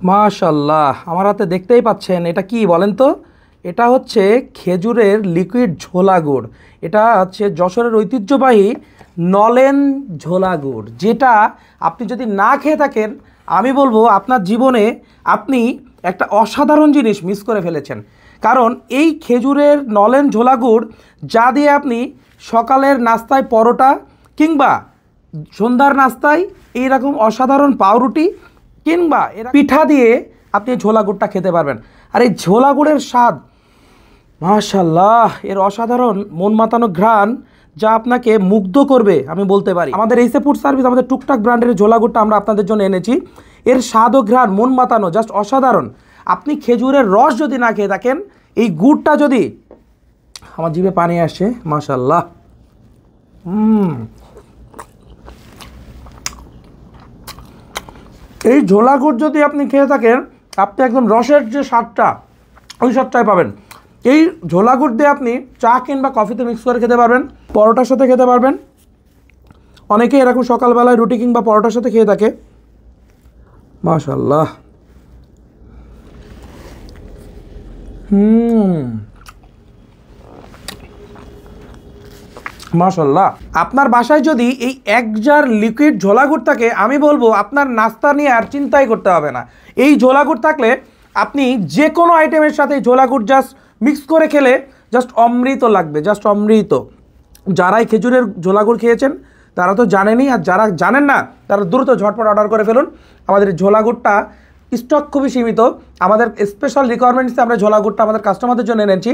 মাশাল্লাহ, আমার হাতে দেখতেই পাচ্ছেন, এটা কি বলেন তো? এটা হচ্ছে খেজুরের লিকুইড ঝোলা গুড়। এটা হচ্ছে যশোরের ঐতিহ্যবাহী নলেন ঝোলা গুড়, যেটা আপনি যদি না খেয়ে থাকেন আমি বলবো আপনার জীবনে আপনি একটা অসাধারণ জিনিস মিস করে ফেলেছেন। কারণ এই খেজুরের নলেন ঝোলা গুড় যা দিয়ে আপনি সকালের নাস্তায় পরোটা কিংবা সন্ধ্যার নাস্তায় এইরকম অসাধারণ পাউরুটি কিংবা এরা পিঠা দিয়ে আপনি ঝোলা গুড়টা খেতে পারবেন। আর এই ঝোলা গুড়ের স্বাদ মাশাল্লাহ, এর অসাধারণ মন মাতানো ঘ্রাণ যা আপনাকে মুগ্ধ করবে আমি বলতে পারি। আমাদের এইসে ফুড সার্ভিস আমাদের টুকটাক ব্র্যান্ডের ঝোলা গুড়টা আমরা আপনাদের জন্য এনেছি। এর স্বাদ ও ঘ্রাণ মন মাতানো, জাস্ট অসাধারণ। আপনি খেজুরের রস যদি না খেয়ে থাকেন, এই গুড়টা যদি, আমার জিভে পানি আসে মাশাল্লাহ। এই ঝোলা গুড় যদি আপনি খেয়ে থাকেন, আপনি একদম রসের যে স্বাদটা ওই স্বাদটাই পাবেন। এই ঝোলা গুড় দিয়ে আপনি চা কিংবা কফিতে মিক্স করে খেতে পারবেন, পরোটার সাথে খেতে পারবেন। অনেকে এরকম সকালবেলায় রুটি কিংবা পরোটার সাথে খেয়ে থাকে। মাশাল্লাহ। মাশাল্লাহ, আপনার বাসায় যদি এই এক জার লিকুইড ঝোলা গুড় থাকে, আমি বলবো আপনার নাস্তা নিয়ে আর চিন্তাই করতে হবে না। এই ঝোলা গুড় থাকলে আপনি যে কোনো আইটেমের সাথে ঝোলা গুড় জাস্ট মিক্স করে খেলে জাস্ট অমৃত লাগবে, জাস্ট অমৃত। যারাই খেজুরের ঝোলা গুড় খেয়েছেন তারা তো জানেনই, আর যারা জানেন না তারা দ্রুত ঝটপট অর্ডার করে ফেলুন। আমাদের ঝোলা গুড়টা স্টক খুবই সীমিত। আমাদের স্পেশাল রিকোয়ারমেন্টসে আমরা ঝোলা গুড়টা আমাদের কাস্টমারদের জন্য এনেছি।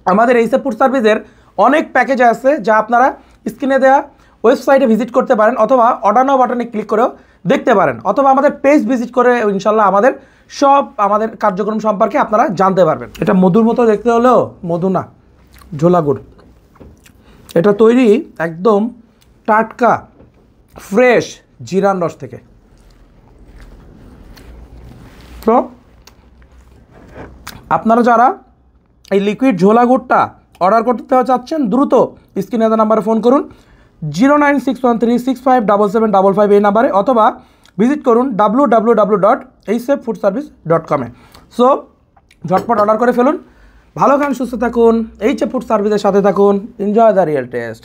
আমাদের এইসব ফুড সার্ভিসের অনেক প্যাকেজ আছে যা আপনারা স্ক্রিনে দেওয়া ওয়েবসাইটে ভিজিট করতে পারেন, অথবা অর্ডার নাও বাটনে ক্লিক করেও দেখতে পারেন, অথবা আমাদের পেজ ভিজিট করে ইনশাল্লাহ আমাদের আমাদের কার্যক্রম সম্পর্কে আপনারা জানতে পারবেন। এটা মধুর মতো দেখতে হলেও মধু না, ঝোলা গুড়। এটা তৈরি একদম টাটকা ফ্রেশ জিরান রস থেকে। তো আপনারা যারা এই লিকুইড ঝোলা গুড়টা অর্ডার করতে চাচ্ছেন, দ্রুত স্ক্রিনে দেওয়া নাম্বারে ফোন করুন 09613657755 এই নাম্বারে, অথবা ভিজিট করুন www.hffoodservice.com। সো ঝটপট অর্ডার করে ফেলুন। ভালো খান, সুস্থ থাকুন, এইচএফ ফুড সার্ভিসের সাথে থাকুন। Enjoy the real test.